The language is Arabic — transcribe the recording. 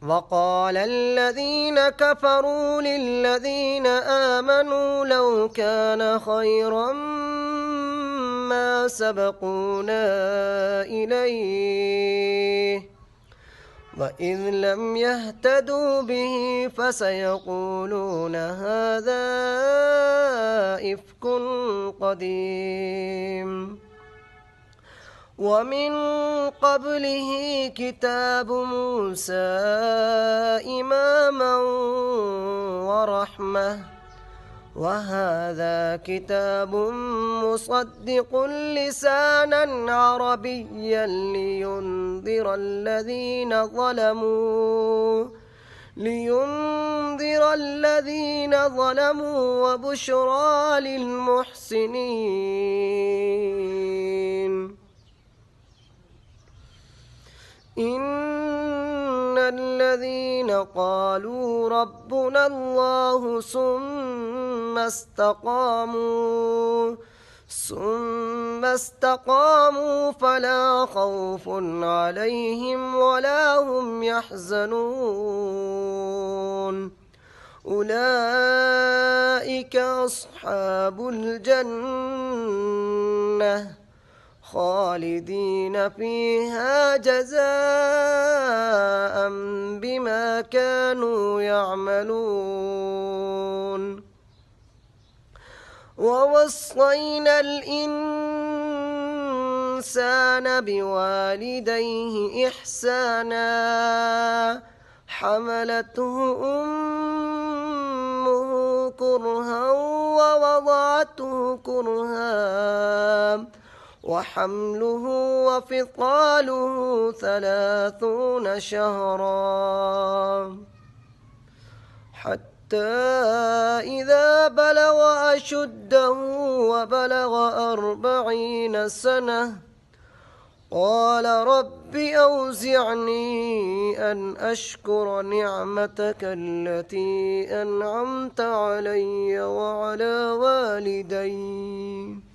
وقال الذين كفروا للذين آمنوا لو كان خيرا ما سبقونا إليه وإذ لم يهتدوا به فسيقولون هذا إفك قديم ومن قبله كتاب موسى إماما ورحمة وهذا كتاب مصدق لسانا عربيا لينذر الذين ظلموا وبشرى للمحسنين إن الذين قالوا ربنا الله ثم استقاموا فلا خوف عليهم ولا هم يحزنون أولئك أصحاب الجنة خالدين فيها جزاء بما كانوا يعملون ووصينا الإنسان بوالديه إحسانا حملته أمه كرها ووضعته كرها وحمله وفصاله 30 شهرا حتى إذا بلغ أشده وبلغ 40 سنة قال رب أوزعني أن أشكر نعمتك التي أنعمت علي وعلى والدي